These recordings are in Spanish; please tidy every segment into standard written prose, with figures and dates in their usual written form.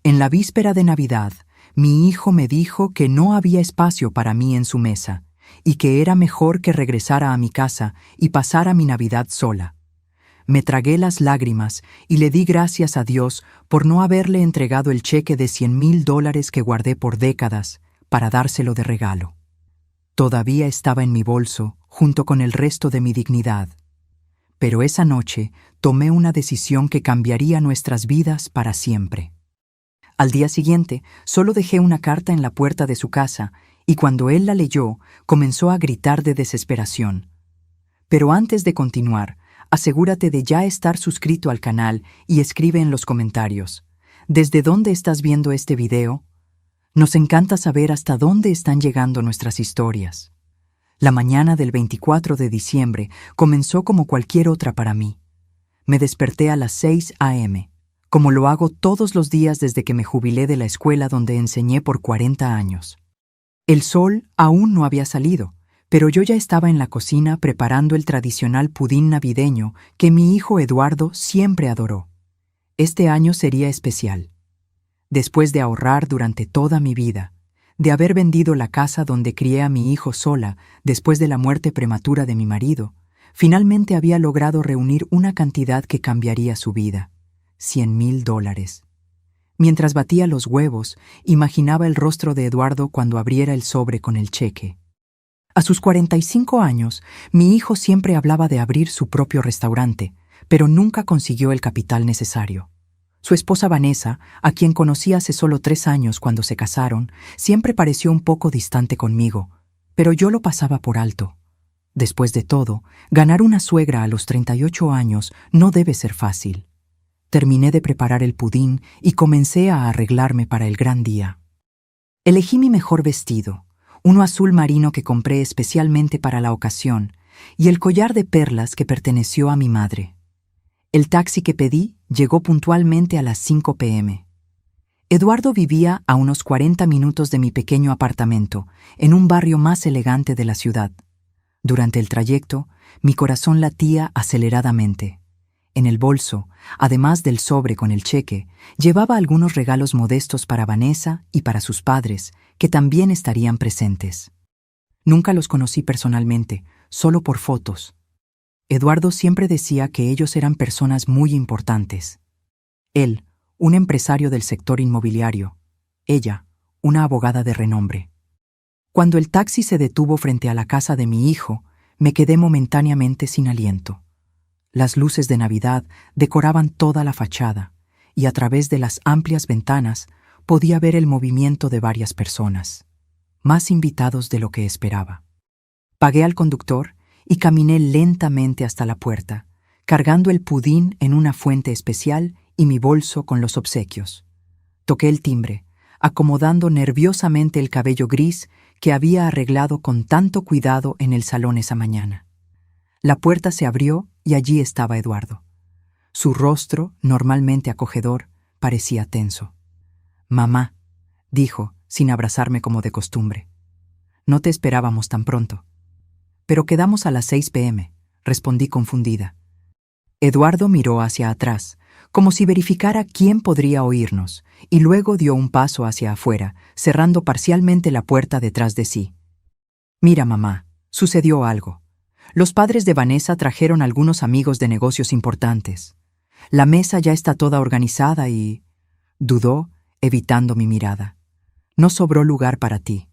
En la víspera de Navidad, mi hijo me dijo que no había espacio para mí en su mesa y que era mejor que regresara a mi casa y pasara mi Navidad sola. Me tragué las lágrimas y le di gracias a Dios por no haberle entregado el cheque de $100,000 que guardé por décadas para dárselo de regalo. Todavía estaba en mi bolso, junto con el resto de mi dignidad. Pero esa noche tomé una decisión que cambiaría nuestras vidas para siempre. Al día siguiente, solo dejé una carta en la puerta de su casa y cuando él la leyó, comenzó a gritar de desesperación. Pero antes de continuar, asegúrate de ya estar suscrito al canal y escribe en los comentarios: ¿desde dónde estás viendo este video? Nos encanta saber hasta dónde están llegando nuestras historias. La mañana del 24 de diciembre comenzó como cualquier otra para mí. Me desperté a las 6 a.m., como lo hago todos los días desde que me jubilé de la escuela donde enseñé por 40 años. El sol aún no había salido, pero yo ya estaba en la cocina preparando el tradicional pudín navideño que mi hijo Eduardo siempre adoró. Este año sería especial. Después de ahorrar durante toda mi vida, de haber vendido la casa donde crié a mi hijo sola después de la muerte prematura de mi marido, finalmente había logrado reunir una cantidad que cambiaría su vida: $100,000. Mientras batía los huevos, imaginaba el rostro de Eduardo cuando abriera el sobre con el cheque. A sus 45 años, mi hijo siempre hablaba de abrir su propio restaurante, pero nunca consiguió el capital necesario. Su esposa Vanessa, a quien conocí hace solo 3 años cuando se casaron, siempre pareció un poco distante conmigo, pero yo lo pasaba por alto. Después de todo, ganar una suegra a los 38 años no debe ser fácil. Terminé de preparar el pudín y comencé a arreglarme para el gran día. Elegí mi mejor vestido, uno azul marino que compré especialmente para la ocasión, y el collar de perlas que perteneció a mi madre. El taxi que pedí llegó puntualmente a las 5 p.m. Eduardo vivía a unos 40 minutos de mi pequeño apartamento, en un barrio más elegante de la ciudad. Durante el trayecto, mi corazón latía aceleradamente. En el bolso, además del sobre con el cheque, llevaba algunos regalos modestos para Vanessa y para sus padres, que también estarían presentes. Nunca los conocí personalmente, solo por fotos. Eduardo siempre decía que ellos eran personas muy importantes. Él, un empresario del sector inmobiliario. Ella, una abogada de renombre. Cuando el taxi se detuvo frente a la casa de mi hijo, me quedé momentáneamente sin aliento. Las luces de Navidad decoraban toda la fachada, y a través de las amplias ventanas podía ver el movimiento de varias personas, más invitados de lo que esperaba. Pagué al conductor y caminé lentamente hasta la puerta, cargando el pudín en una fuente especial y mi bolso con los obsequios. Toqué el timbre, acomodando nerviosamente el cabello gris que había arreglado con tanto cuidado en el salón esa mañana. La puerta se abrió y allí estaba Eduardo. Su rostro, normalmente acogedor, parecía tenso. «Mamá», dijo, sin abrazarme como de costumbre. «No te esperábamos tan pronto». «Pero quedamos a las 6 p.m», respondí confundida. Eduardo miró hacia atrás, como si verificara quién podría oírnos, y luego dio un paso hacia afuera, cerrando parcialmente la puerta detrás de sí. «Mira, mamá, sucedió algo. Los padres de Vanessa trajeron algunos amigos de negocios importantes. La mesa ya está toda organizada y...» Dudó, evitando mi mirada. «No sobró lugar para ti».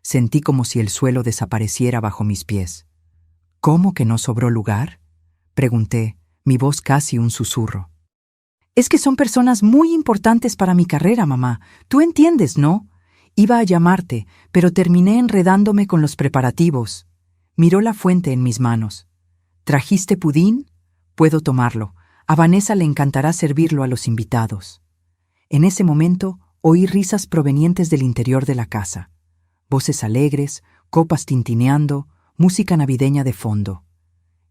Sentí como si el suelo desapareciera bajo mis pies. «¿Cómo que no sobró lugar?», pregunté, mi voz casi un susurro. «Es que son personas muy importantes para mi carrera, mamá. Tú entiendes, ¿no? Iba a llamarte, pero terminé enredándome con los preparativos». Miró la fuente en mis manos. «¿Trajiste pudín? Puedo tomarlo. A Vanessa le encantará servirlo a los invitados». En ese momento oí risas provenientes del interior de la casa. Voces alegres, copas tintineando, música navideña de fondo.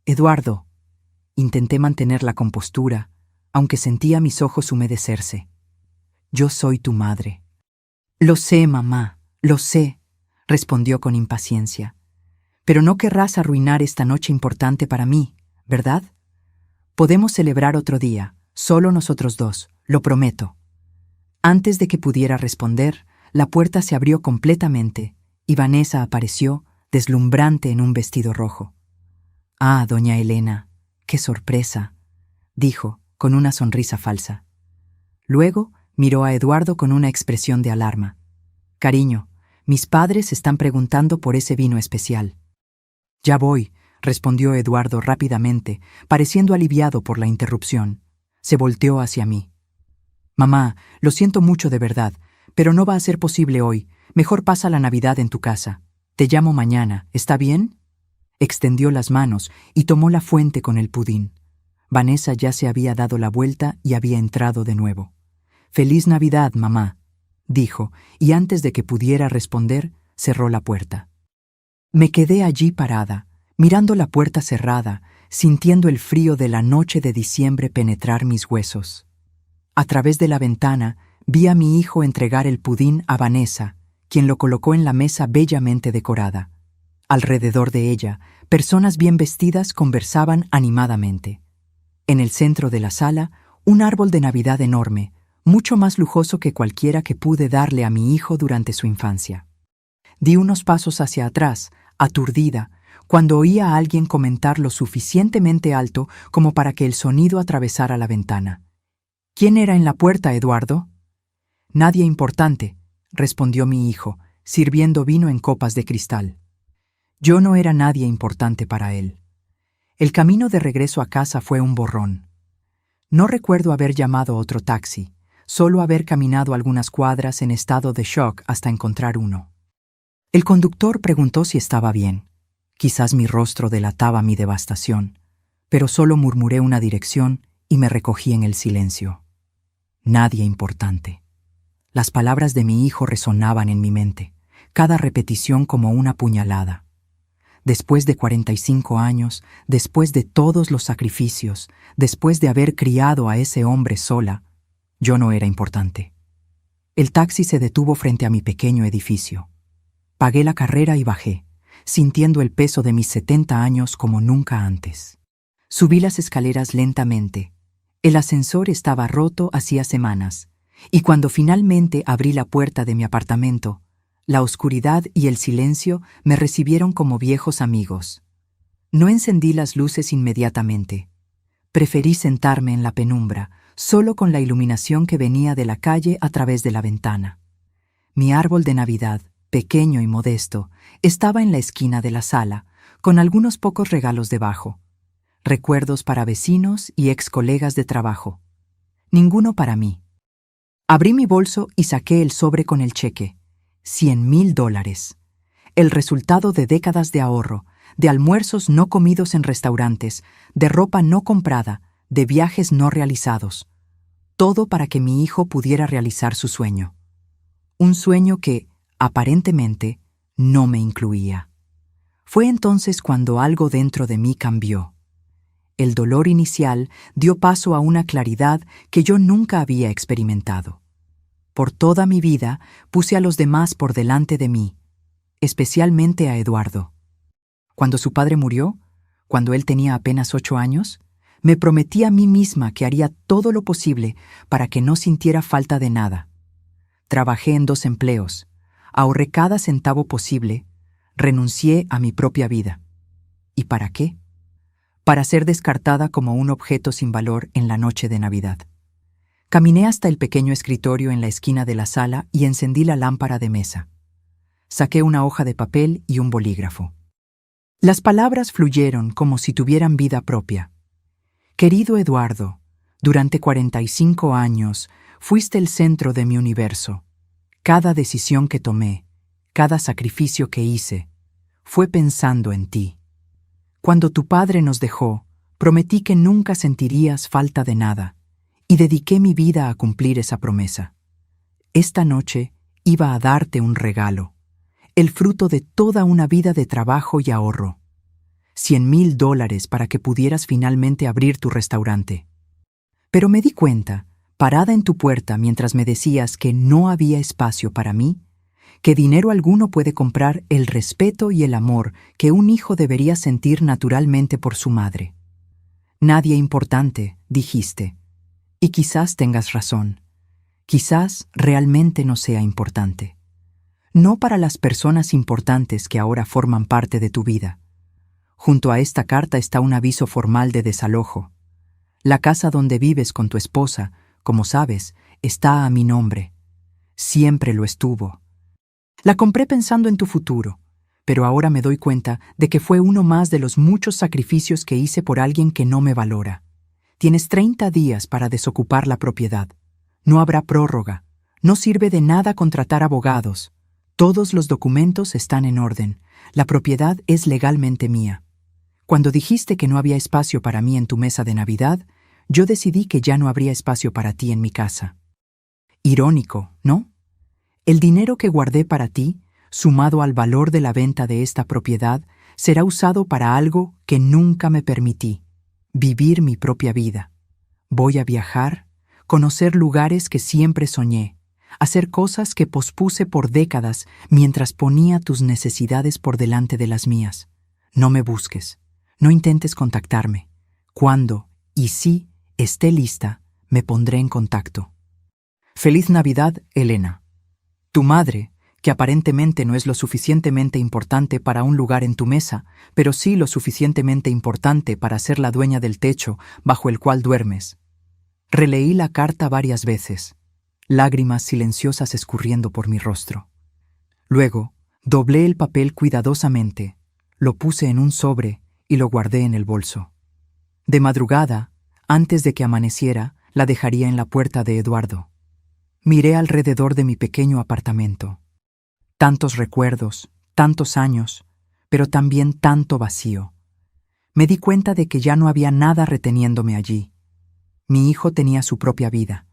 «Eduardo». Intenté mantener la compostura, aunque sentía mis ojos humedecerse. «Yo soy tu madre». «Lo sé, mamá, lo sé», respondió con impaciencia. «Pero no querrás arruinar esta noche importante para mí, ¿verdad? Podemos celebrar otro día, solo nosotros dos, lo prometo». Antes de que pudiera responder, la puerta se abrió completamente y Vanessa apareció, deslumbrante en un vestido rojo. «Ah, doña Elena, qué sorpresa», dijo, con una sonrisa falsa. Luego miró a Eduardo con una expresión de alarma. «Cariño, mis padres están preguntando por ese vino especial». «Ya voy», respondió Eduardo rápidamente, pareciendo aliviado por la interrupción. Se volteó hacia mí. «Mamá, lo siento mucho de verdad, pero no va a ser posible hoy. Mejor pasa la Navidad en tu casa. Te llamo mañana, ¿está bien?» Extendió las manos y tomó la fuente con el pudín. Vanessa ya se había dado la vuelta y había entrado de nuevo. «Feliz Navidad, mamá», dijo, y antes de que pudiera responder, cerró la puerta. Me quedé allí parada, mirando la puerta cerrada, sintiendo el frío de la noche de diciembre penetrar mis huesos. A través de la ventana vi a mi hijo entregar el pudín a Vanessa, quien lo colocó en la mesa bellamente decorada. Alrededor de ella, personas bien vestidas conversaban animadamente. En el centro de la sala, un árbol de Navidad enorme, mucho más lujoso que cualquiera que pude darle a mi hijo durante su infancia. Di unos pasos hacia atrás, aturdida, cuando oí a alguien comentar lo suficientemente alto como para que el sonido atravesara la ventana. «¿Quién era en la puerta, Eduardo?» «Nadie importante», respondió mi hijo, sirviendo vino en copas de cristal. Yo no era nadie importante para él. El camino de regreso a casa fue un borrón. No recuerdo haber llamado otro taxi, solo haber caminado algunas cuadras en estado de shock hasta encontrar uno. El conductor preguntó si estaba bien. Quizás mi rostro delataba mi devastación, pero solo murmuré una dirección y me recogí en el silencio. Nadie importante. Las palabras de mi hijo resonaban en mi mente, cada repetición como una puñalada. Después de 45 años, después de todos los sacrificios, después de haber criado a ese hombre sola, yo no era importante. El taxi se detuvo frente a mi pequeño edificio. Pagué la carrera y bajé, sintiendo el peso de mis 70 años como nunca antes. Subí las escaleras lentamente. El ascensor estaba roto hacía semanas, y cuando finalmente abrí la puerta de mi apartamento, la oscuridad y el silencio me recibieron como viejos amigos. No encendí las luces inmediatamente. Preferí sentarme en la penumbra, solo con la iluminación que venía de la calle a través de la ventana. Mi árbol de Navidad, pequeño y modesto, estaba en la esquina de la sala, con algunos pocos regalos debajo. Recuerdos para vecinos y ex colegas de trabajo. Ninguno para mí. Abrí mi bolso y saqué el sobre con el cheque. $100,000. El resultado de décadas de ahorro, de almuerzos no comidos en restaurantes, de ropa no comprada, de viajes no realizados. Todo para que mi hijo pudiera realizar su sueño. Un sueño que, aparentemente, no me incluía. Fue entonces cuando algo dentro de mí cambió. El dolor inicial dio paso a una claridad que yo nunca había experimentado. Por toda mi vida puse a los demás por delante de mí, especialmente a Eduardo. Cuando su padre murió, cuando él tenía apenas 8 años, me prometí a mí misma que haría todo lo posible para que no sintiera falta de nada. Trabajé en 2 empleos, ahorré cada centavo posible, renuncié a mi propia vida. ¿Y para qué? Para ser descartada como un objeto sin valor en la noche de Navidad. Caminé hasta el pequeño escritorio en la esquina de la sala y encendí la lámpara de mesa. Saqué una hoja de papel y un bolígrafo. Las palabras fluyeron como si tuvieran vida propia. Querido Eduardo, durante 45 años fuiste el centro de mi universo. Cada decisión que tomé, cada sacrificio que hice, fue pensando en ti. Cuando tu padre nos dejó, prometí que nunca sentirías falta de nada, y dediqué mi vida a cumplir esa promesa. Esta noche iba a darte un regalo, el fruto de toda una vida de trabajo y ahorro. $100,000 para que pudieras finalmente abrir tu restaurante. Pero me di cuenta, parada en tu puerta mientras me decías que no había espacio para mí, que dinero alguno puede comprar el respeto y el amor que un hijo debería sentir naturalmente por su madre. Nadie importante, dijiste. Y quizás tengas razón. Quizás realmente no sea importante. No para las personas importantes que ahora forman parte de tu vida. Junto a esta carta está un aviso formal de desalojo. La casa donde vives con tu esposa, como sabes, está a mi nombre. Siempre lo estuvo. La compré pensando en tu futuro, pero ahora me doy cuenta de que fue uno más de los muchos sacrificios que hice por alguien que no me valora. Tienes 30 días para desocupar la propiedad. No habrá prórroga. No sirve de nada contratar abogados. Todos los documentos están en orden. La propiedad es legalmente mía. Cuando dijiste que no había espacio para mí en tu mesa de Navidad, yo decidí que ya no habría espacio para ti en mi casa. Irónico, ¿no? El dinero que guardé para ti, sumado al valor de la venta de esta propiedad, será usado para algo que nunca me permití: vivir mi propia vida. Voy a viajar, conocer lugares que siempre soñé, hacer cosas que pospuse por décadas mientras ponía tus necesidades por delante de las mías. No me busques, no intentes contactarme. Cuando, y si, esté lista, me pondré en contacto. Feliz Navidad, Elena. Tu madre, que aparentemente no es lo suficientemente importante para un lugar en tu mesa, pero sí lo suficientemente importante para ser la dueña del techo bajo el cual duermes. Releí la carta varias veces, lágrimas silenciosas escurriendo por mi rostro. Luego, doblé el papel cuidadosamente, lo puse en un sobre y lo guardé en el bolso. De madrugada, antes de que amaneciera, la dejaría en la puerta de Eduardo. Miré alrededor de mi pequeño apartamento. Tantos recuerdos, tantos años, pero también tanto vacío. Me di cuenta de que ya no había nada reteniéndome allí. Mi hijo tenía su propia vida,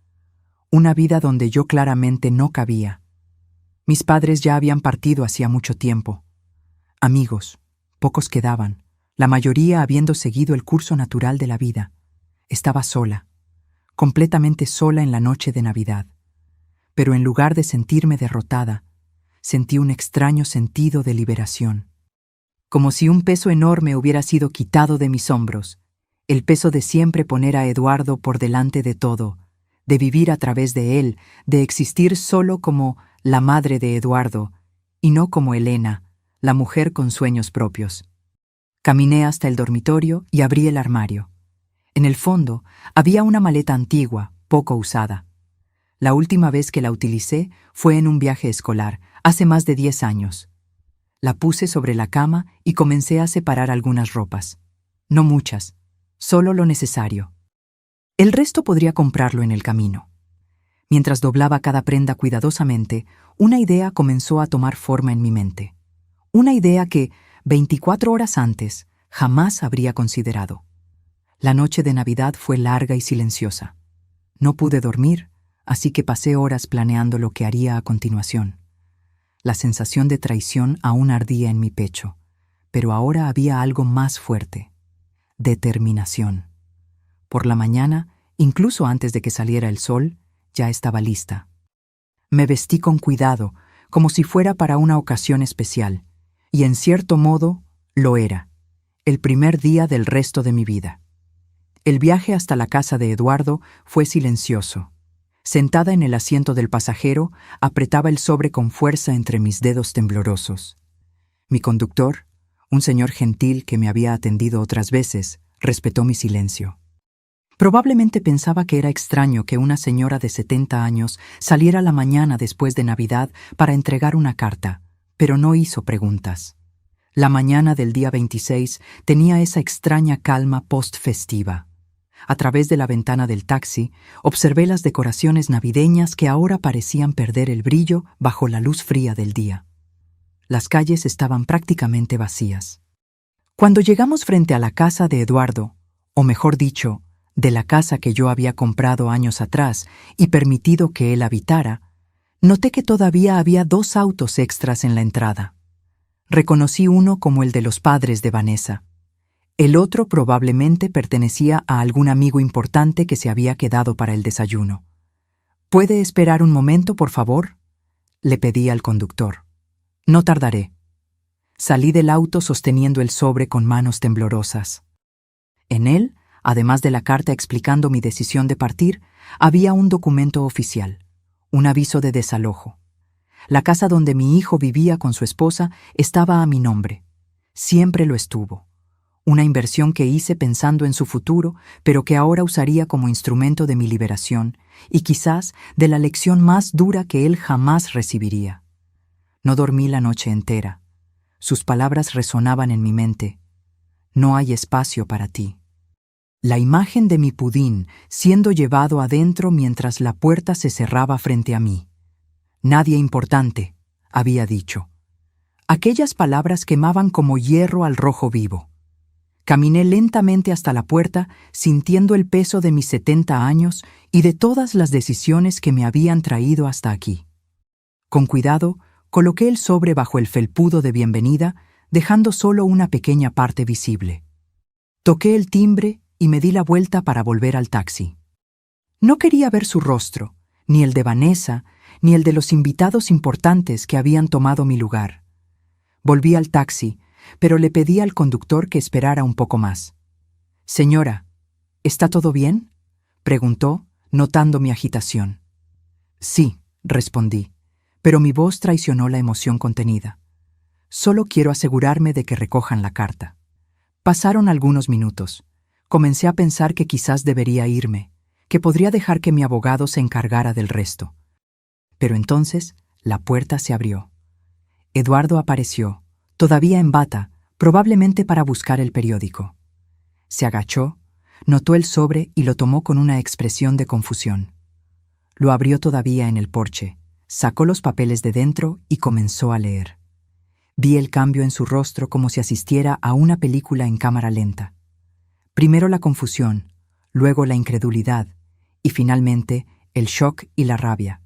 una vida donde yo claramente no cabía. Mis padres ya habían partido hacía mucho tiempo. Amigos, pocos quedaban, la mayoría habiendo seguido el curso natural de la vida. Estaba sola, completamente sola en la noche de Navidad. Pero en lugar de sentirme derrotada, sentí un extraño sentido de liberación. Como si un peso enorme hubiera sido quitado de mis hombros, el peso de siempre poner a Eduardo por delante de todo, de vivir a través de él, de existir solo como la madre de Eduardo, y no como Elena, la mujer con sueños propios. Caminé hasta el dormitorio y abrí el armario. En el fondo había una maleta antigua, poco usada. La última vez que la utilicé fue en un viaje escolar, hace más de 10 años. La puse sobre la cama y comencé a separar algunas ropas. No muchas, solo lo necesario. El resto podría comprarlo en el camino. Mientras doblaba cada prenda cuidadosamente, una idea comenzó a tomar forma en mi mente. Una idea que, 24 horas antes, jamás habría considerado. La noche de Navidad fue larga y silenciosa. No pude dormir, así que pasé horas planeando lo que haría a continuación. La sensación de traición aún ardía en mi pecho, pero ahora había algo más fuerte: determinación. Por la mañana, incluso antes de que saliera el sol, ya estaba lista. Me vestí con cuidado, como si fuera para una ocasión especial, y en cierto modo lo era, el primer día del resto de mi vida. El viaje hasta la casa de Eduardo fue silencioso. Sentada en el asiento del pasajero, apretaba el sobre con fuerza entre mis dedos temblorosos. Mi conductor, un señor gentil que me había atendido otras veces, respetó mi silencio. Probablemente pensaba que era extraño que una señora de 70 años saliera la mañana después de Navidad para entregar una carta, pero no hizo preguntas. La mañana del día 26 tenía esa extraña calma post-festiva. A través de la ventana del taxi, observé las decoraciones navideñas que ahora parecían perder el brillo bajo la luz fría del día. Las calles estaban prácticamente vacías. Cuando llegamos frente a la casa de Eduardo, o mejor dicho, de la casa que yo había comprado años atrás y permitido que él habitara, noté que todavía había 2 autos extras en la entrada. Reconocí uno como el de los padres de Vanessa. El otro probablemente pertenecía a algún amigo importante que se había quedado para el desayuno. ¿Puede esperar un momento, por favor?, le pedí al conductor. No tardaré. Salí del auto sosteniendo el sobre con manos temblorosas. En él, además de la carta explicando mi decisión de partir, había un documento oficial, Un aviso de desalojo. La casa donde mi hijo vivía con su esposa estaba a mi nombre. Siempre lo estuvo. Una inversión que hice pensando en su futuro, pero que ahora usaría como instrumento de mi liberación y quizás de la lección más dura que él jamás recibiría. No dormí la noche entera. Sus palabras resonaban en mi mente. No hay espacio para ti. La imagen de mi pudín siendo llevado adentro mientras la puerta se cerraba frente a mí. Nadie importante, había dicho. Aquellas palabras quemaban como hierro al rojo vivo. Caminé lentamente hasta la puerta, sintiendo el peso de mis 70 años y de todas las decisiones que me habían traído hasta aquí. Con cuidado, coloqué el sobre bajo el felpudo de bienvenida, dejando solo una pequeña parte visible. Toqué el timbre y me di la vuelta para volver al taxi. No quería ver su rostro, ni el de Vanessa, ni el de los invitados importantes que habían tomado mi lugar. Volví al taxi, pero le pedí al conductor que esperara un poco más. «Señora, ¿está todo bien?», preguntó, notando mi agitación. «Sí», respondí, pero mi voz traicionó la emoción contenida. «Solo quiero asegurarme de que recojan la carta». Pasaron algunos minutos. Comencé a pensar que quizás debería irme, que podría dejar que mi abogado se encargara del resto. Pero entonces la puerta se abrió. Eduardo apareció, todavía en bata, probablemente para buscar el periódico. Se agachó, notó el sobre y lo tomó con una expresión de confusión. Lo abrió todavía en el porche, sacó los papeles de dentro y comenzó a leer. Vi el cambio en su rostro como si asistiera a una película en cámara lenta. Primero la confusión, luego la incredulidad y finalmente el shock y la rabia.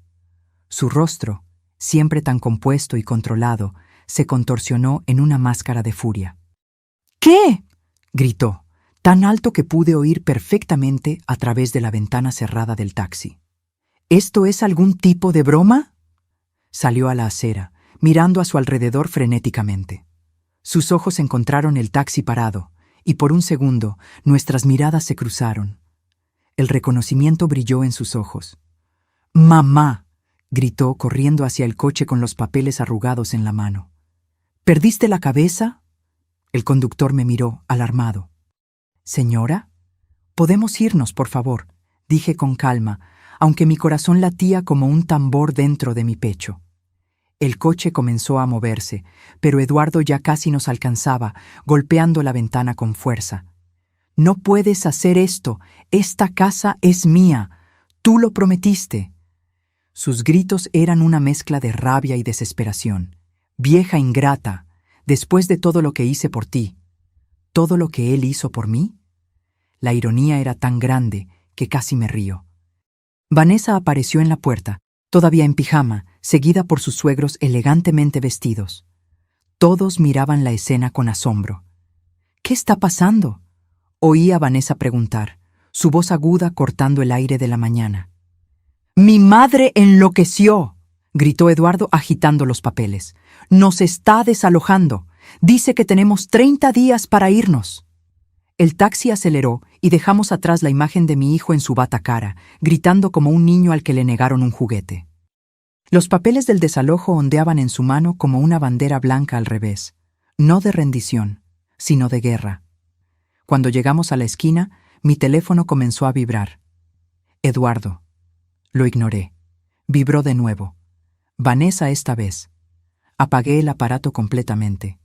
Su rostro, siempre tan compuesto y controlado, se contorsionó en una máscara de furia. «¿Qué?», gritó, tan alto que pude oír perfectamente a través de la ventana cerrada del taxi. «¿Esto es algún tipo de broma?». Salió a la acera, mirando a su alrededor frenéticamente. Sus ojos encontraron el taxi parado, y por un segundo nuestras miradas se cruzaron. El reconocimiento brilló en sus ojos. «¡Mamá!», gritó corriendo hacia el coche con los papeles arrugados en la mano. «¿Perdiste la cabeza?». El conductor me miró, alarmado. «Señora, podemos irnos, por favor», dije con calma, aunque mi corazón latía como un tambor dentro de mi pecho. El coche comenzó a moverse, pero Eduardo ya casi nos alcanzaba, golpeando la ventana con fuerza. «No puedes hacer esto. Esta casa es mía. Tú lo prometiste». Sus gritos eran una mezcla de rabia y desesperación. «Vieja ingrata, después de todo lo que hice por ti, ¿todo lo que él hizo por mí?». La ironía era tan grande que casi me río. Vanessa apareció en la puerta, todavía en pijama, seguida por sus suegros elegantemente vestidos. Todos miraban la escena con asombro. «¿Qué está pasando?», oí a Vanessa preguntar, su voz aguda cortando el aire de la mañana. «Mi madre enloqueció», gritó Eduardo agitando los papeles. «Nos está desalojando. Dice que tenemos 30 días para irnos». El taxi aceleró y dejamos atrás la imagen de mi hijo en su bata cara, gritando como un niño al que le negaron un juguete. Los papeles del desalojo ondeaban en su mano como una bandera blanca al revés, no de rendición, sino de guerra. Cuando llegamos a la esquina, mi teléfono comenzó a vibrar. «Eduardo». Lo ignoré. Vibró de nuevo. Vanessa esta vez. Apagué el aparato completamente.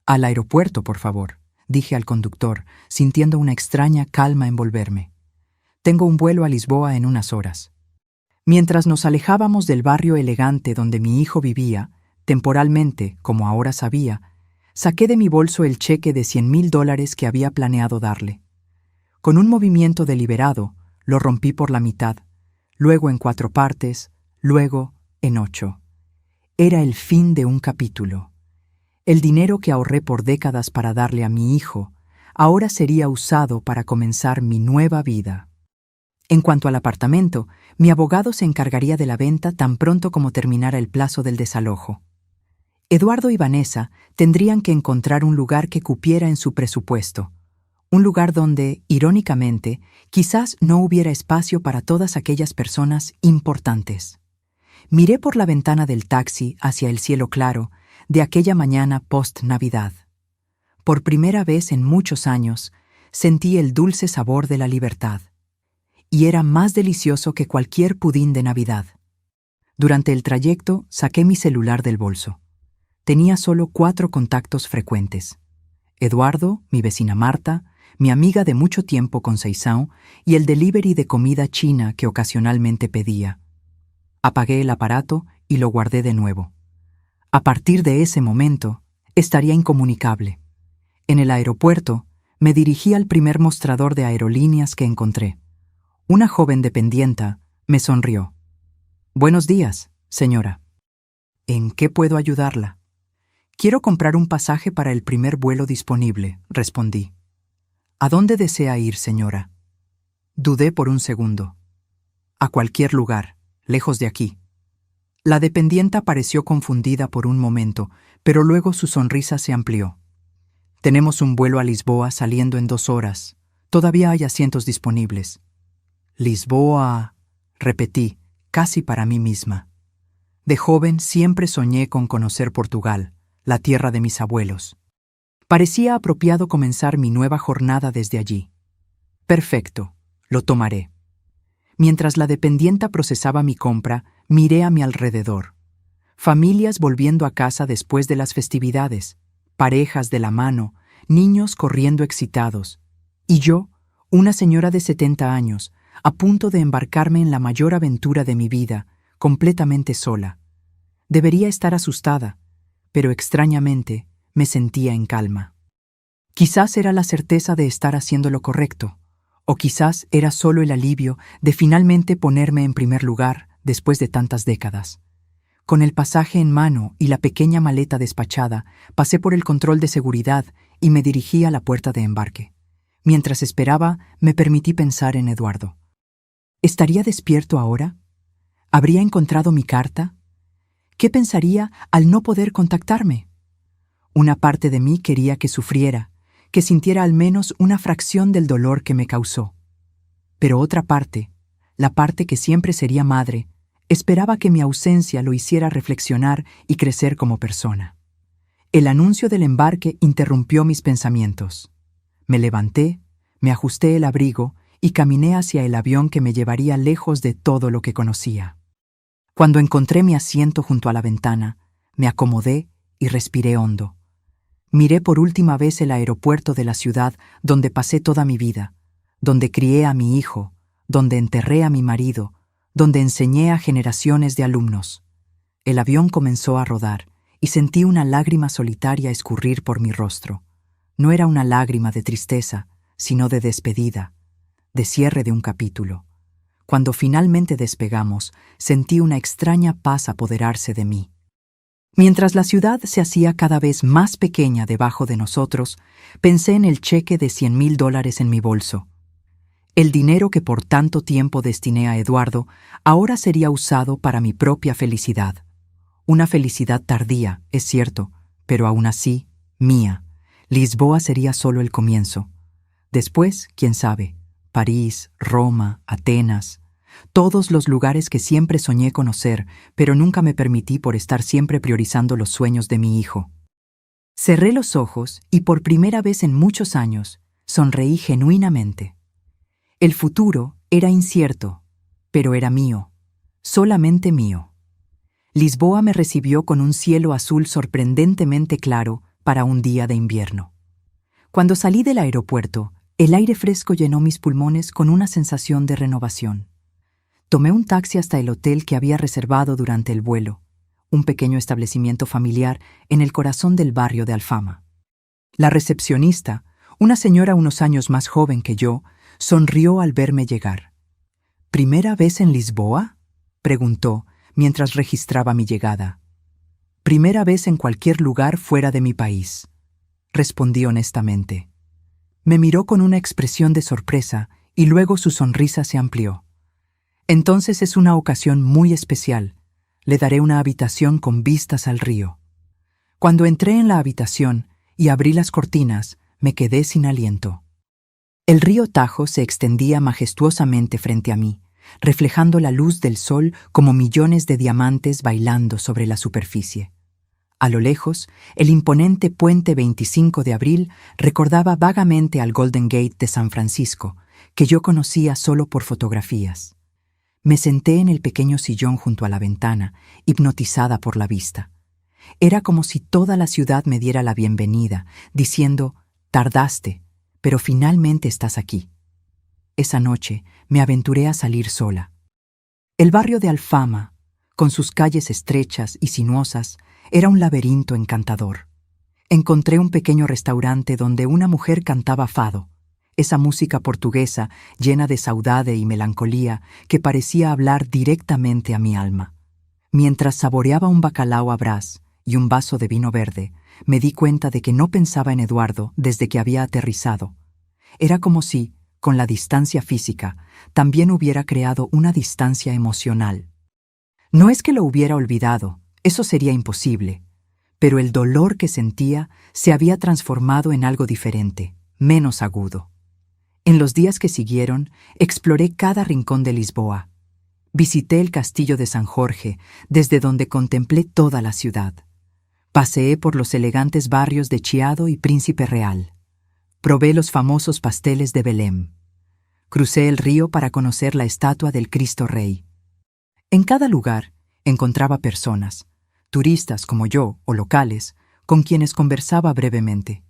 «Al aeropuerto, por favor», dije al conductor, sintiendo una extraña calma envolverme. «Tengo un vuelo a Lisboa en unas horas». Mientras nos alejábamos del barrio elegante donde mi hijo vivía, temporalmente, como ahora sabía, saqué de mi bolso el cheque de $100,000 que había planeado darle. Con un movimiento deliberado, lo rompí por la mitad, luego en 4 partes, luego en 8. Era el fin de un capítulo. El dinero que ahorré por décadas para darle a mi hijo, ahora sería usado para comenzar mi nueva vida. En cuanto al apartamento, mi abogado se encargaría de la venta tan pronto como terminara el plazo del desalojo. Eduardo y Vanessa tendrían que encontrar un lugar que cupiera en su presupuesto, un lugar donde, irónicamente, quizás no hubiera espacio para todas aquellas personas importantes. Miré por la ventana del taxi hacia el cielo claro de aquella mañana post-Navidad. Por primera vez en muchos años, sentí el dulce sabor de la libertad. Y era más delicioso que cualquier pudín de Navidad. Durante el trayecto, saqué mi celular del bolso. Tenía solo 4 contactos frecuentes: Eduardo, mi vecina Marta, mi amiga de mucho tiempo Conceição y el delivery de comida china que ocasionalmente pedía. Apagué el aparato y lo guardé de nuevo. A partir de ese momento, estaría incomunicable. En el aeropuerto, me dirigí al primer mostrador de aerolíneas que encontré. Una joven dependienta me sonrió. «Buenos días, señora. ¿En qué puedo ayudarla?» «Quiero comprar un pasaje para el primer vuelo disponible», respondí. «¿A dónde desea ir, señora?» Dudé por un segundo. «A cualquier lugar, lejos de aquí». La dependienta pareció confundida por un momento, pero luego su sonrisa se amplió. «Tenemos un vuelo a Lisboa saliendo en 2 horas. Todavía hay asientos disponibles». «Lisboa», repetí, casi para mí misma. De joven siempre soñé con conocer Portugal, la tierra de mis abuelos. Parecía apropiado comenzar mi nueva jornada desde allí. «Perfecto, lo tomaré». Mientras la dependienta procesaba mi compra, miré a mi alrededor. Familias volviendo a casa después de las festividades, parejas de la mano, niños corriendo excitados. Y yo, una señora de 70 años, a punto de embarcarme en la mayor aventura de mi vida, completamente sola. Debería estar asustada, pero extrañamente me sentía en calma. Quizás era la certeza de estar haciendo lo correcto, o quizás era solo el alivio de finalmente ponerme en primer lugar después de tantas décadas. Con el pasaje en mano y la pequeña maleta despachada, pasé por el control de seguridad y me dirigí a la puerta de embarque. Mientras esperaba, me permití pensar en Eduardo. ¿Estaría despierto ahora? ¿Habría encontrado mi carta? ¿Qué pensaría al no poder contactarme? Una parte de mí quería que sufriera, que sintiera al menos una fracción del dolor que me causó. Pero otra parte, la parte que siempre sería madre, esperaba que mi ausencia lo hiciera reflexionar y crecer como persona. El anuncio del embarque interrumpió mis pensamientos. Me levanté, me ajusté el abrigo y caminé hacia el avión que me llevaría lejos de todo lo que conocía. Cuando encontré mi asiento junto a la ventana, me acomodé y respiré hondo. Miré por última vez el aeropuerto de la ciudad donde pasé toda mi vida, donde crié a mi hijo, donde enterré a mi marido, donde enseñé a generaciones de alumnos. El avión comenzó a rodar y sentí una lágrima solitaria escurrir por mi rostro. No era una lágrima de tristeza, sino de despedida, de cierre de un capítulo. Cuando finalmente despegamos, sentí una extraña paz apoderarse de mí. Mientras la ciudad se hacía cada vez más pequeña debajo de nosotros, pensé en el cheque de $100,000 en mi bolso. El dinero que por tanto tiempo destiné a Eduardo ahora sería usado para mi propia felicidad. Una felicidad tardía, es cierto, pero aún así, mía. Lisboa sería solo el comienzo. Después, quién sabe, París, Roma, Atenas, todos los lugares que siempre soñé conocer, pero nunca me permití por estar siempre priorizando los sueños de mi hijo. Cerré los ojos y por primera vez en muchos años sonreí genuinamente. El futuro era incierto, pero era mío, solamente mío. Lisboa me recibió con un cielo azul sorprendentemente claro para un día de invierno. Cuando salí del aeropuerto, el aire fresco llenó mis pulmones con una sensación de renovación. Tomé un taxi hasta el hotel que había reservado durante el vuelo, un pequeño establecimiento familiar en el corazón del barrio de Alfama. La recepcionista, una señora unos años más joven que yo, sonrió al verme llegar. ¿Primera vez en Lisboa?, preguntó mientras registraba mi llegada. «Primera vez en cualquier lugar fuera de mi país», respondí honestamente. Me miró con una expresión de sorpresa y luego su sonrisa se amplió. «Entonces es una ocasión muy especial. Le daré una habitación con vistas al río». Cuando entré en la habitación y abrí las cortinas, me quedé sin aliento. El río Tajo se extendía majestuosamente frente a mí, reflejando la luz del sol como millones de diamantes bailando sobre la superficie. A lo lejos, el imponente puente 25 de abril recordaba vagamente al Golden Gate de San Francisco, que yo conocía solo por fotografías. Me senté en el pequeño sillón junto a la ventana, hipnotizada por la vista. Era como si toda la ciudad me diera la bienvenida, diciendo: «Tardaste, pero finalmente estás aquí». Esa noche me aventuré a salir sola. El barrio de Alfama, con sus calles estrechas y sinuosas, era un laberinto encantador. Encontré un pequeño restaurante donde una mujer cantaba fado, esa música portuguesa llena de saudade y melancolía que parecía hablar directamente a mi alma. Mientras saboreaba un bacalao a brás y un vaso de vino verde, me di cuenta de que no pensaba en Eduardo desde que había aterrizado. Era como si, con la distancia física, también hubiera creado una distancia emocional. No es que lo hubiera olvidado, eso sería imposible, pero el dolor que sentía se había transformado en algo diferente, menos agudo. En los días que siguieron, exploré cada rincón de Lisboa. Visité el castillo de San Jorge, desde donde contemplé toda la ciudad. Paseé por los elegantes barrios de Chiado y Príncipe Real. Probé los famosos pasteles de Belém. Crucé el río para conocer la estatua del Cristo Rey. En cada lugar encontraba personas, turistas como yo o locales, con quienes conversaba brevemente.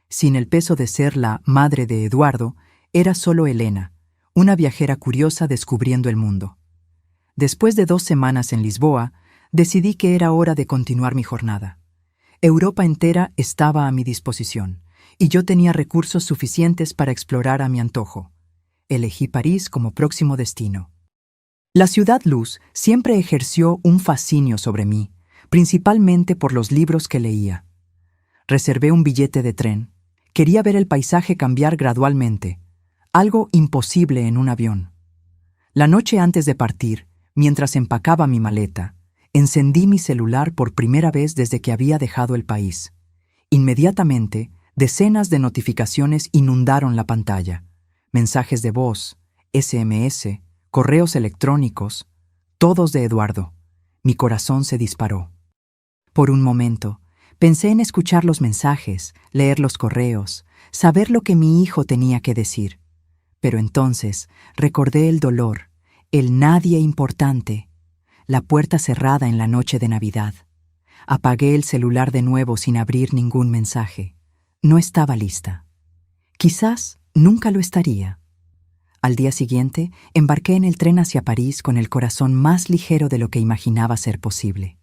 Sin el peso de ser la madre de Eduardo, era solo Elena, una viajera curiosa descubriendo el mundo. Después de 2 semanas en Lisboa, decidí que era hora de continuar mi jornada. Europa entera estaba a mi disposición, y yo tenía recursos suficientes para explorar a mi antojo. Elegí París como próximo destino. La ciudad luz siempre ejerció un fascinio sobre mí, principalmente por los libros que leía. Reservé un billete de tren. Quería ver el paisaje cambiar gradualmente, algo imposible en un avión. La noche antes de partir, mientras empacaba mi maleta, encendí mi celular por primera vez desde que había dejado el país. Inmediatamente, decenas de notificaciones inundaron la pantalla. Mensajes de voz, SMS, correos electrónicos, todos de Eduardo. Mi corazón se disparó. Por un momento, pensé en escuchar los mensajes, leer los correos, saber lo que mi hijo tenía que decir. Pero entonces recordé el dolor, el nadie importante, la puerta cerrada en la noche de Navidad. Apagué el celular de nuevo sin abrir ningún mensaje. No estaba lista. Quizás nunca lo estaría. Al día siguiente, embarqué en el tren hacia París con el corazón más ligero de lo que imaginaba ser posible.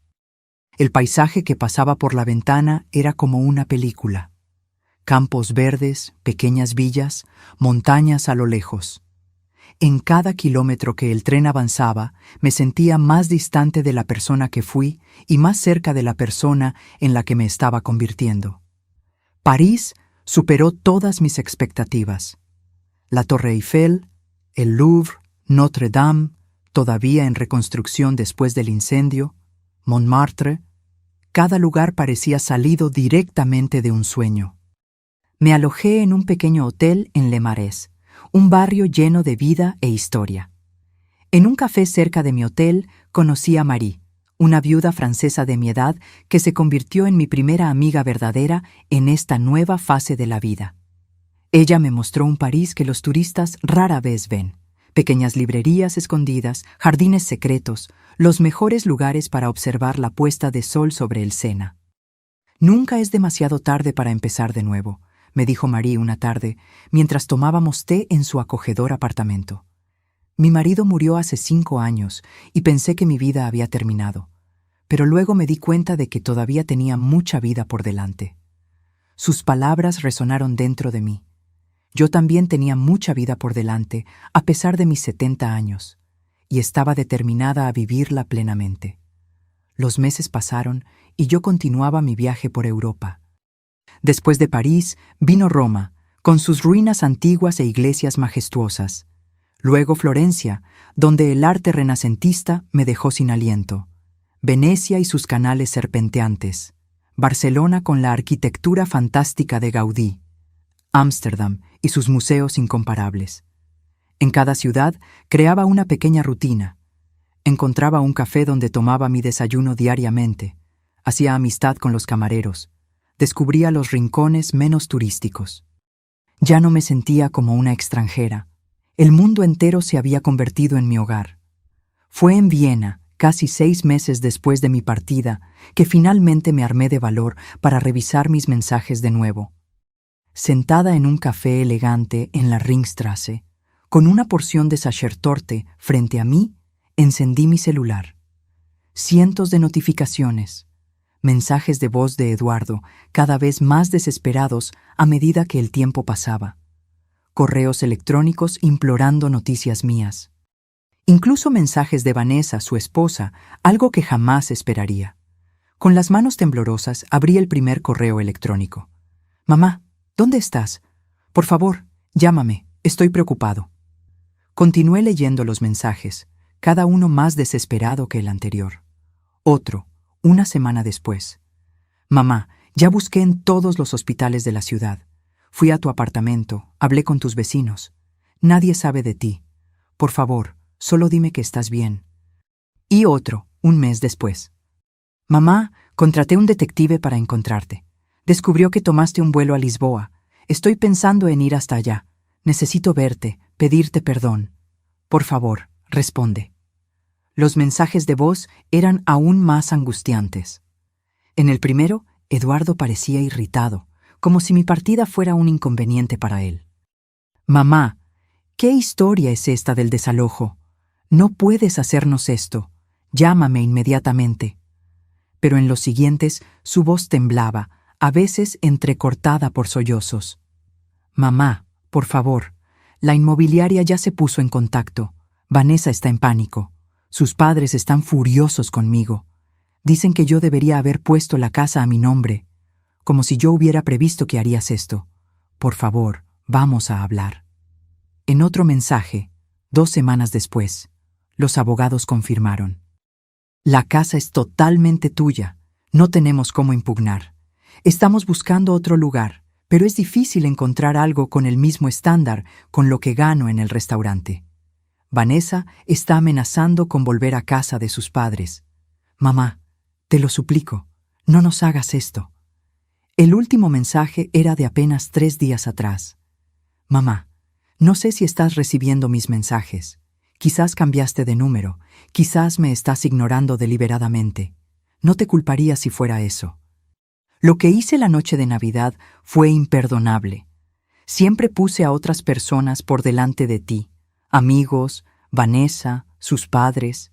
El paisaje que pasaba por la ventana era como una película. Campos verdes, pequeñas villas, montañas a lo lejos. En cada kilómetro que el tren avanzaba, me sentía más distante de la persona que fui y más cerca de la persona en la que me estaba convirtiendo. París superó todas mis expectativas. La Torre Eiffel, el Louvre, Notre Dame, todavía en reconstrucción después del incendio, Montmartre, cada lugar parecía salido directamente de un sueño. Me alojé en un pequeño hotel en Le Marais, un barrio lleno de vida e historia. En un café cerca de mi hotel conocí a Marie, una viuda francesa de mi edad que se convirtió en mi primera amiga verdadera en esta nueva fase de la vida. Ella me mostró un París que los turistas rara vez ven. Pequeñas librerías escondidas, jardines secretos, los mejores lugares para observar la puesta de sol sobre el Sena. «Nunca es demasiado tarde para empezar de nuevo», me dijo Marie una tarde, mientras tomábamos té en su acogedor apartamento. Mi marido murió hace 5 años y pensé que mi vida había terminado, pero luego me di cuenta de que todavía tenía mucha vida por delante. Sus palabras resonaron dentro de mí. Yo también tenía mucha vida por delante, a pesar de mis 70 años, y estaba determinada a vivirla plenamente. Los meses pasaron y yo continuaba mi viaje por Europa. Después de París vino Roma, con sus ruinas antiguas e iglesias majestuosas. Luego Florencia, donde el arte renacentista me dejó sin aliento. Venecia y sus canales serpenteantes. Barcelona con la arquitectura fantástica de Gaudí. Ámsterdam y sus museos incomparables. En cada ciudad creaba una pequeña rutina. Encontraba un café donde tomaba mi desayuno diariamente. Hacía amistad con los camareros. Descubría los rincones menos turísticos. Ya no me sentía como una extranjera. El mundo entero se había convertido en mi hogar. Fue en Viena, casi 6 meses después de mi partida, que finalmente me armé de valor para revisar mis mensajes de nuevo. Sentada en un café elegante en la Ringstrasse, con una porción de Sachertorte frente a mí, encendí mi celular. Cientos de notificaciones, mensajes de voz de Eduardo, cada vez más desesperados a medida que el tiempo pasaba. Correos electrónicos implorando noticias mías. Incluso mensajes de Vanessa, su esposa, algo que jamás esperaría. Con las manos temblorosas abrí el primer correo electrónico. «Mamá, ¿dónde estás? Por favor, llámame, estoy preocupado». Continué leyendo los mensajes, cada uno más desesperado que el anterior. Otro, una semana después. «Mamá, ya busqué en todos los hospitales de la ciudad. Fui a tu apartamento, hablé con tus vecinos. Nadie sabe de ti. Por favor, solo dime que estás bien». Y otro, un mes después. «Mamá, contraté un detective para encontrarte. Descubrió que tomaste un vuelo a Lisboa. Estoy pensando en ir hasta allá. Necesito verte, pedirte perdón. Por favor, responde». Los mensajes de voz eran aún más angustiantes. En el primero, Eduardo parecía irritado, como si mi partida fuera un inconveniente para él. «Mamá, ¿qué historia es esta del desalojo? No puedes hacernos esto. Llámame inmediatamente». Pero en los siguientes, su voz temblaba, a veces entrecortada por sollozos. «Mamá, por favor, la inmobiliaria ya se puso en contacto. Vanessa está en pánico. Sus padres están furiosos conmigo. Dicen que yo debería haber puesto la casa a mi nombre, como si yo hubiera previsto que harías esto. Por favor, vamos a hablar». En otro mensaje, 2 semanas después, los abogados confirmaron. «La casa es totalmente tuya. No tenemos cómo impugnar. Estamos buscando otro lugar, pero es difícil encontrar algo con el mismo estándar con lo que gano en el restaurante. Vanessa está amenazando con volver a casa de sus padres. Mamá, te lo suplico, no nos hagas esto». El último mensaje era de apenas 3 días atrás. «Mamá, no sé si estás recibiendo mis mensajes. Quizás cambiaste de número, quizás me estás ignorando deliberadamente. No te culparía si fuera eso. Lo que hice la noche de Navidad fue imperdonable. Siempre puse a otras personas por delante de ti. Amigos, Vanessa, sus padres.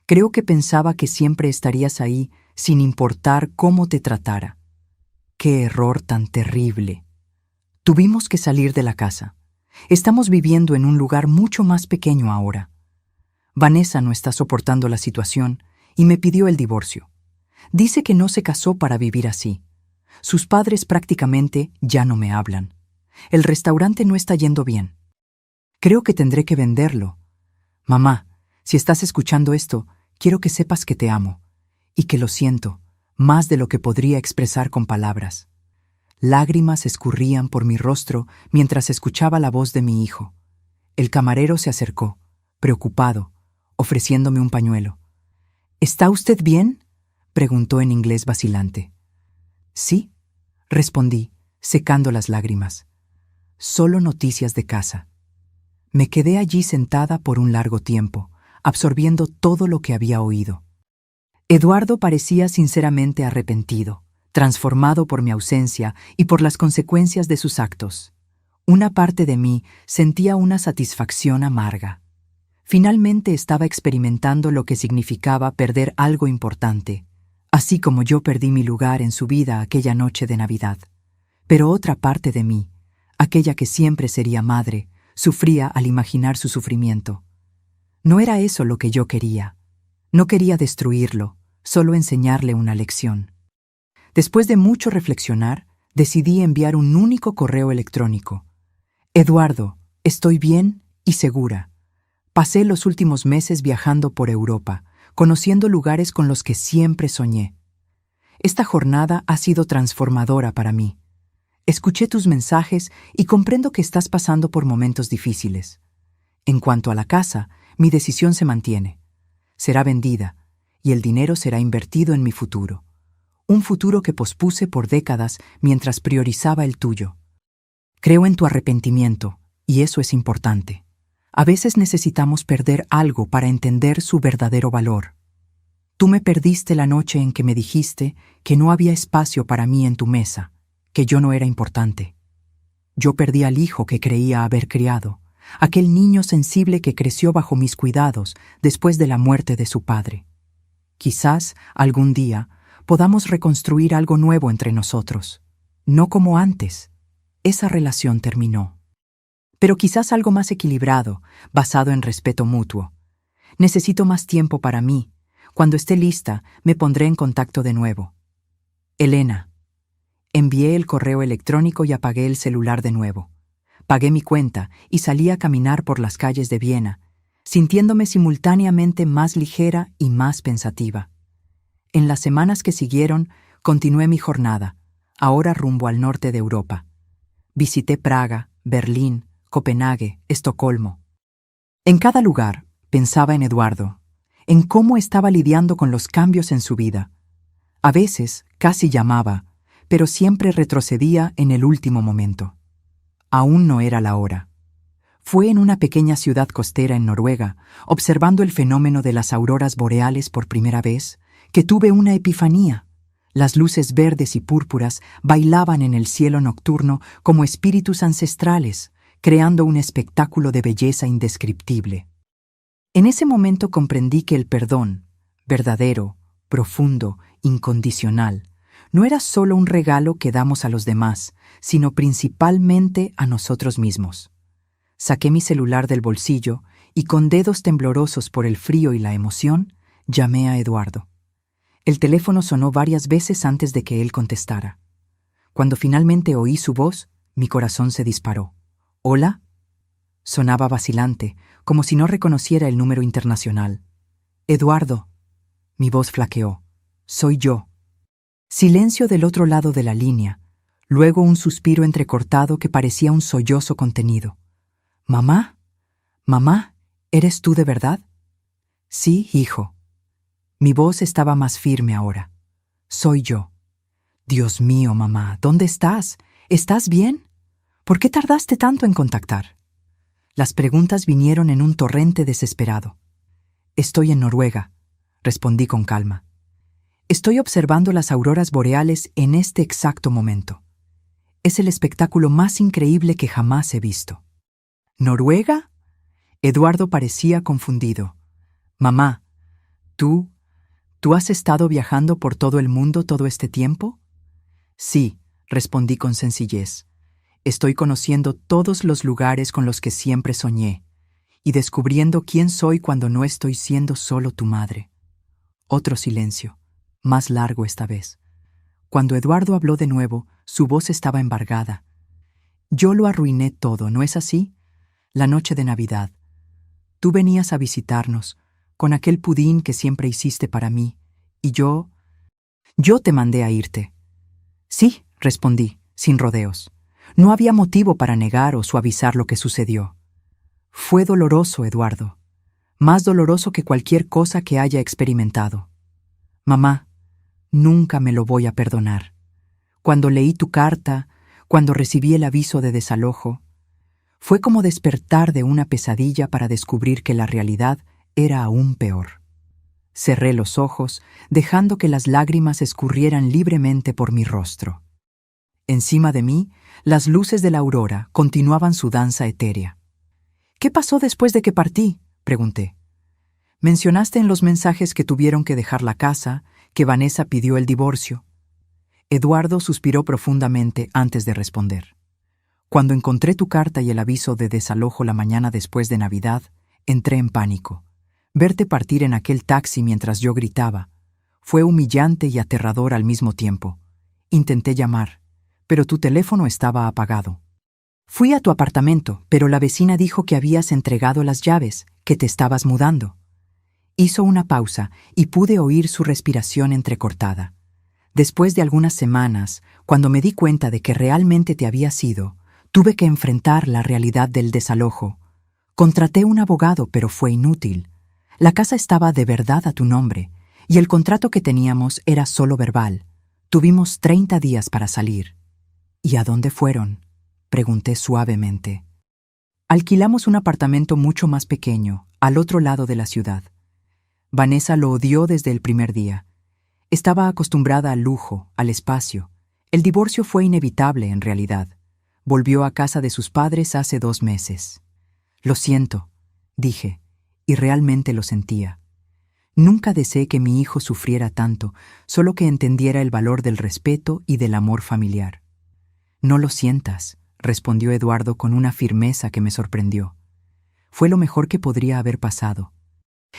Creo que pensaba que siempre estarías ahí sin importar cómo te tratara. ¡Qué error tan terrible! Tuvimos que salir de la casa. Estamos viviendo en un lugar mucho más pequeño ahora. Vanessa no está soportando la situación y me pidió el divorcio. Dice que no se casó para vivir así. Sus padres prácticamente ya no me hablan. El restaurante no está yendo bien. Creo que tendré que venderlo. Mamá, si estás escuchando esto, quiero que sepas que te amo y que lo siento, más de lo que podría expresar con palabras». Lágrimas escurrían por mi rostro mientras escuchaba la voz de mi hijo. El camarero se acercó, preocupado, ofreciéndome un pañuelo. «¿Está usted bien?», preguntó en inglés vacilante. «Sí», respondí, secando las lágrimas. «Solo noticias de casa». Me quedé allí sentada por un largo tiempo, absorbiendo todo lo que había oído. Eduardo parecía sinceramente arrepentido, transformado por mi ausencia y por las consecuencias de sus actos. Una parte de mí sentía una satisfacción amarga. Finalmente estaba experimentando lo que significaba perder algo importante, así como yo perdí mi lugar en su vida aquella noche de Navidad. Pero otra parte de mí, aquella que siempre sería madre, sufría al imaginar su sufrimiento. No era eso lo que yo quería. No quería destruirlo, solo enseñarle una lección. Después de mucho reflexionar, decidí enviar un único correo electrónico. «Eduardo, estoy bien y segura. Pasé los últimos meses viajando por Europa, conociendo lugares con los que siempre soñé. Esta jornada ha sido transformadora para mí. Escuché tus mensajes y comprendo que estás pasando por momentos difíciles. En cuanto a la casa, mi decisión se mantiene. Será vendida, y el dinero será invertido en mi futuro. Un futuro que pospuse por décadas mientras priorizaba el tuyo. Creo en tu arrepentimiento, y eso es importante. A veces necesitamos perder algo para entender su verdadero valor. Tú me perdiste la noche en que me dijiste que no había espacio para mí en tu mesa, que yo no era importante. Yo perdí al hijo que creía haber criado, aquel niño sensible que creció bajo mis cuidados después de la muerte de su padre. Quizás, algún día, podamos reconstruir algo nuevo entre nosotros. No como antes. Esa relación terminó. Pero quizás algo más equilibrado, basado en respeto mutuo. Necesito más tiempo para mí. Cuando esté lista, me pondré en contacto de nuevo. Elena. Envié el correo electrónico y apagué el celular de nuevo. Pagué mi cuenta y salí a caminar por las calles de Viena, sintiéndome simultáneamente más ligera y más pensativa. En las semanas que siguieron, continué mi jornada, ahora rumbo al norte de Europa. Visité Praga, Berlín, Copenhague, Estocolmo. En cada lugar, pensaba en Eduardo, en cómo estaba lidiando con los cambios en su vida. A veces, casi llamaba, pero siempre retrocedía en el último momento. Aún no era la hora. Fue en una pequeña ciudad costera en Noruega, observando el fenómeno de las auroras boreales por primera vez, que tuve una epifanía. Las luces verdes y púrpuras bailaban en el cielo nocturno como espíritus ancestrales, creando un espectáculo de belleza indescriptible. En ese momento comprendí que el perdón, verdadero, profundo, incondicional, no era solo un regalo que damos a los demás, sino principalmente a nosotros mismos. Saqué mi celular del bolsillo y con dedos temblorosos por el frío y la emoción, llamé a Eduardo. El teléfono sonó varias veces antes de que él contestara. Cuando finalmente oí su voz, mi corazón se disparó. ¿Hola? Sonaba vacilante, como si no reconociera el número internacional. Eduardo. Mi voz flaqueó. Soy yo. Silencio del otro lado de la línea, luego un suspiro entrecortado que parecía un sollozo contenido. ¿Mamá? ¿Mamá? ¿Eres tú de verdad? Sí, hijo. Mi voz estaba más firme ahora. Soy yo. Dios mío, mamá, ¿dónde estás? ¿Estás bien? ¿Por qué tardaste tanto en contactar? Las preguntas vinieron en un torrente desesperado. Estoy en Noruega, respondí con calma. Estoy observando las auroras boreales en este exacto momento. Es el espectáculo más increíble que jamás he visto. ¿Noruega? Eduardo parecía confundido. Mamá, ¿tú has estado viajando por todo el mundo todo este tiempo? Sí, respondí con sencillez. Estoy conociendo todos los lugares con los que siempre soñé y descubriendo quién soy cuando no estoy siendo solo tu madre. Otro silencio, más largo esta vez. Cuando Eduardo habló de nuevo, su voz estaba embargada. Yo lo arruiné todo, ¿no es así? La noche de Navidad. Tú venías a visitarnos, con aquel pudín que siempre hiciste para mí, y yo te mandé a irte. Sí, respondí, sin rodeos. No había motivo para negar o suavizar lo que sucedió. Fue doloroso, Eduardo. Más doloroso que cualquier cosa que haya experimentado. Mamá, nunca me lo voy a perdonar. Cuando leí tu carta, cuando recibí el aviso de desalojo, fue como despertar de una pesadilla para descubrir que la realidad era aún peor. Cerré los ojos, dejando que las lágrimas escurrieran libremente por mi rostro. Encima de mí, las luces de la aurora continuaban su danza etérea. ¿Qué pasó después de que partí?, pregunté. Mencionaste en los mensajes que tuvieron que dejar la casa, que Vanessa pidió el divorcio. Eduardo suspiró profundamente antes de responder. Cuando encontré tu carta y el aviso de desalojo la mañana después de Navidad, entré en pánico. Verte partir en aquel taxi mientras yo gritaba fue humillante y aterrador al mismo tiempo. Intenté llamar, pero tu teléfono estaba apagado. Fui a tu apartamento, pero la vecina dijo que habías entregado las llaves, que te estabas mudando. Hizo una pausa y pude oír su respiración entrecortada. Después de algunas semanas, cuando me di cuenta de que realmente te habías ido, tuve que enfrentar la realidad del desalojo. Contraté un abogado, pero fue inútil. La casa estaba de verdad a tu nombre, y el contrato que teníamos era solo verbal. Tuvimos 30 días para salir. ¿Y a dónde fueron?, pregunté suavemente. Alquilamos un apartamento mucho más pequeño, al otro lado de la ciudad. Vanessa lo odió desde el primer día. Estaba acostumbrada al lujo, al espacio. El divorcio fue inevitable, en realidad. Volvió a casa de sus padres hace 2 meses. Lo siento, dije, y realmente lo sentía. Nunca deseé que mi hijo sufriera tanto, solo que entendiera el valor del respeto y del amor familiar. No lo sientas, respondió Eduardo con una firmeza que me sorprendió. Fue lo mejor que podría haber pasado.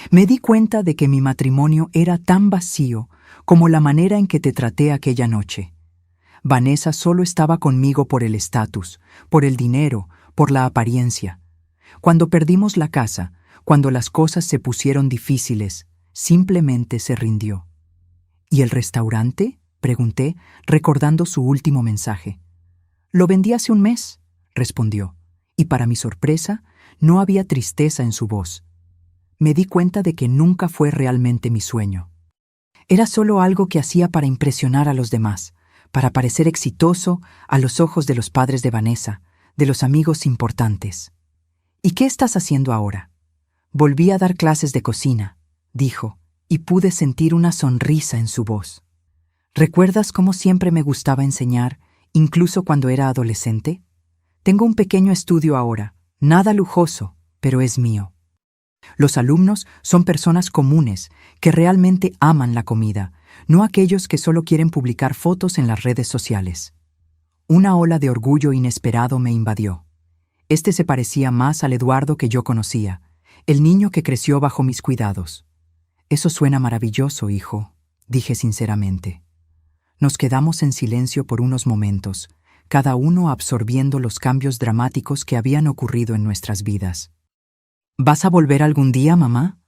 Me di cuenta de que mi matrimonio era tan vacío como la manera en que te traté aquella noche. Vanessa solo estaba conmigo por el estatus, por el dinero, por la apariencia. Cuando perdimos la casa, cuando las cosas se pusieron difíciles, simplemente se rindió. ¿Y el restaurante?, pregunté, recordando su último mensaje. Lo vendí hace 1 mes, respondió, y para mi sorpresa, no había tristeza en su voz. Me di cuenta de que nunca fue realmente mi sueño. Era solo algo que hacía para impresionar a los demás, para parecer exitoso a los ojos de los padres de Vanessa, de los amigos importantes. ¿Y qué estás haciendo ahora? Volví a dar clases de cocina, dijo, y pude sentir una sonrisa en su voz. ¿Recuerdas cómo siempre me gustaba enseñar, incluso cuando era adolescente? Tengo un pequeño estudio ahora, nada lujoso, pero es mío. Los alumnos son personas comunes que realmente aman la comida, no aquellos que solo quieren publicar fotos en las redes sociales. Una ola de orgullo inesperado me invadió. Este se parecía más al Eduardo que yo conocía, el niño que creció bajo mis cuidados. Eso suena maravilloso, hijo, dije sinceramente. Nos quedamos en silencio por unos momentos, cada uno absorbiendo los cambios dramáticos que habían ocurrido en nuestras vidas. ¿Vas a volver algún día, mamá?,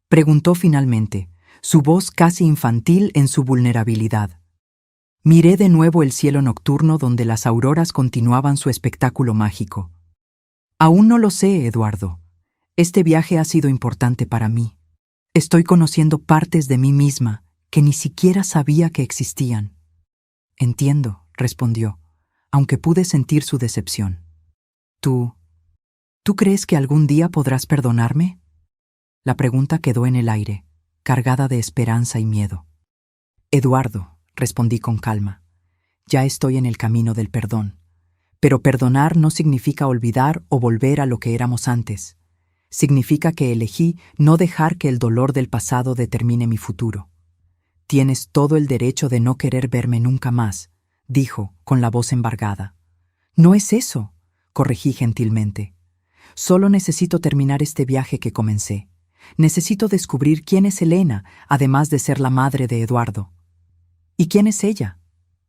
preguntó finalmente, su voz casi infantil en su vulnerabilidad. Miré de nuevo el cielo nocturno donde las auroras continuaban su espectáculo mágico. Aún no lo sé, Eduardo. Este viaje ha sido importante para mí. Estoy conociendo partes de mí misma que ni siquiera sabía que existían. Entiendo, respondió, aunque pude sentir su decepción. ¿Tú crees que algún día podrás perdonarme? La pregunta quedó en el aire, cargada de esperanza y miedo. Eduardo, respondí con calma, ya estoy en el camino del perdón. Pero perdonar no significa olvidar o volver a lo que éramos antes. Significa que elegí no dejar que el dolor del pasado determine mi futuro. Tienes todo el derecho de no querer verme nunca más, dijo, con la voz embargada. No es eso, corregí gentilmente. Solo necesito terminar este viaje que comencé. Necesito descubrir quién es Elena, además de ser la madre de Eduardo. ¿Y quién es ella?,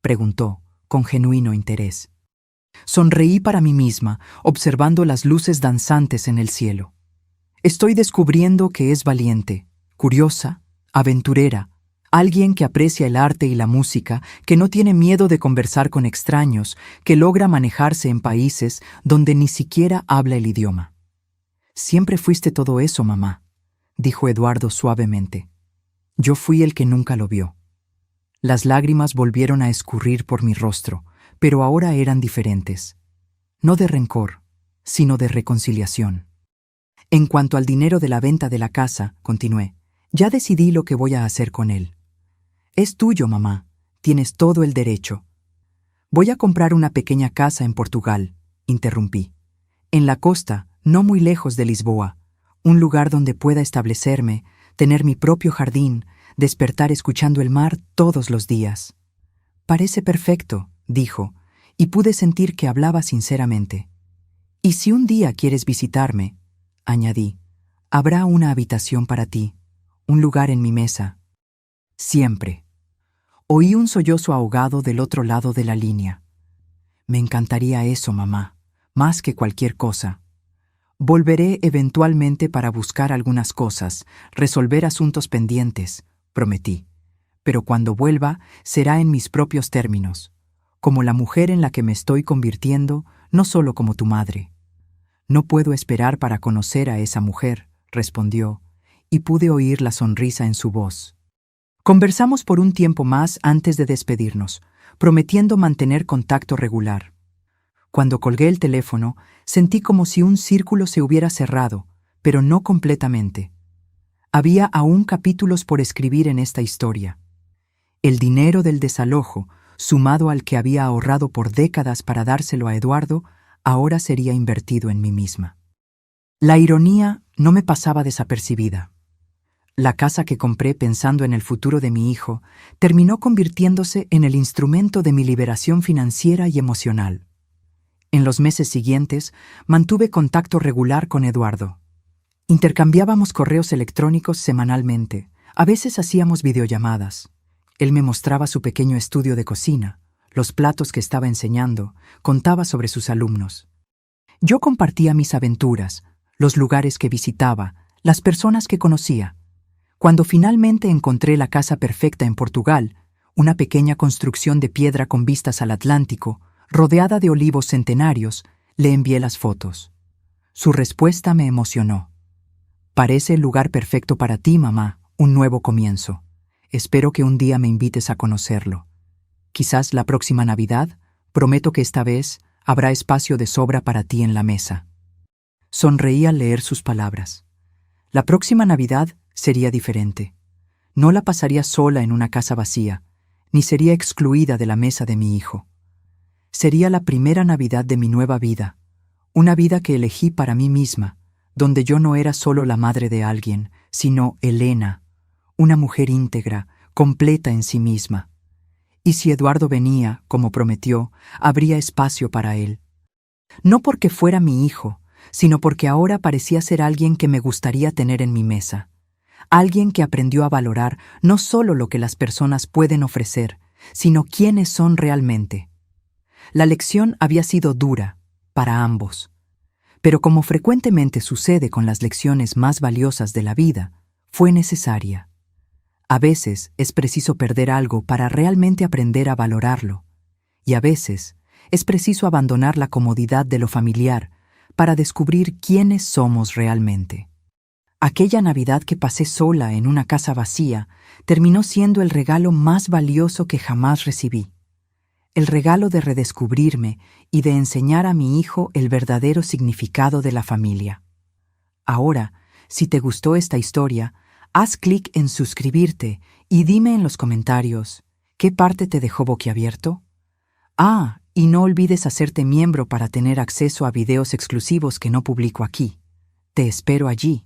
preguntó, con genuino interés. Sonreí para mí misma, observando las luces danzantes en el cielo. Estoy descubriendo que es valiente, curiosa, aventurera, alguien que aprecia el arte y la música, que no tiene miedo de conversar con extraños, que logra manejarse en países donde ni siquiera habla el idioma. Siempre fuiste todo eso, mamá, dijo Eduardo suavemente. Yo fui el que nunca lo vio. Las lágrimas volvieron a escurrir por mi rostro, pero ahora eran diferentes. No de rencor, sino de reconciliación. En cuanto al dinero de la venta de la casa, continué, ya decidí lo que voy a hacer con él. Es tuyo, mamá. Tienes todo el derecho. Voy a comprar una pequeña casa en Portugal, interrumpí. En la costa, no muy lejos de Lisboa. Un lugar donde pueda establecerme, tener mi propio jardín, despertar escuchando el mar todos los días. Parece perfecto, dijo, y pude sentir que hablaba sinceramente. Y si un día quieres visitarme, añadí, habrá una habitación para ti, un lugar en mi mesa. Siempre. Oí un sollozo ahogado del otro lado de la línea. Me encantaría eso, mamá, más que cualquier cosa. Volveré eventualmente para buscar algunas cosas, resolver asuntos pendientes, prometí. Pero cuando vuelva, será en mis propios términos, como la mujer en la que me estoy convirtiendo, no solo como tu madre. No puedo esperar para conocer a esa mujer, respondió, y pude oír la sonrisa en su voz. Conversamos por un tiempo más antes de despedirnos, prometiendo mantener contacto regular. Cuando colgué el teléfono, sentí como si un círculo se hubiera cerrado, pero no completamente. Había aún capítulos por escribir en esta historia. El dinero del desalojo, sumado al que había ahorrado por décadas para dárselo a Eduardo, ahora sería invertido en mí misma. La ironía no me pasaba desapercibida. La casa que compré pensando en el futuro de mi hijo terminó convirtiéndose en el instrumento de mi liberación financiera y emocional. En los meses siguientes, mantuve contacto regular con Eduardo. Intercambiábamos correos electrónicos semanalmente, a veces hacíamos videollamadas. Él me mostraba su pequeño estudio de cocina, los platos que estaba enseñando, contaba sobre sus alumnos. Yo compartía mis aventuras, los lugares que visitaba, las personas que conocía. Cuando finalmente encontré la casa perfecta en Portugal, una pequeña construcción de piedra con vistas al Atlántico, rodeada de olivos centenarios, le envié las fotos. Su respuesta me emocionó. Parece el lugar perfecto para ti, mamá, un nuevo comienzo. Espero que un día me invites a conocerlo. Quizás la próxima Navidad, prometo que esta vez habrá espacio de sobra para ti en la mesa. Sonreí al leer sus palabras. La próxima Navidad sería diferente. No la pasaría sola en una casa vacía, ni sería excluida de la mesa de mi hijo. Sería la primera Navidad de mi nueva vida, una vida que elegí para mí misma, donde yo no era solo la madre de alguien, sino Elena, una mujer íntegra, completa en sí misma. Y si Eduardo venía, como prometió, habría espacio para él. No porque fuera mi hijo, sino porque ahora parecía ser alguien que me gustaría tener en mi mesa. Alguien que aprendió a valorar no solo lo que las personas pueden ofrecer, sino quiénes son realmente. La lección había sido dura, para ambos. Pero como frecuentemente sucede con las lecciones más valiosas de la vida, fue necesaria. A veces es preciso perder algo para realmente aprender a valorarlo, y a veces es preciso abandonar la comodidad de lo familiar para descubrir quiénes somos realmente. Aquella Navidad que pasé sola en una casa vacía terminó siendo el regalo más valioso que jamás recibí. El regalo de redescubrirme y de enseñar a mi hijo el verdadero significado de la familia. Ahora, si te gustó esta historia, haz clic en suscribirte y dime en los comentarios, ¿qué parte te dejó boquiabierto? Y no olvides hacerte miembro para tener acceso a videos exclusivos que no publico aquí. Te espero allí.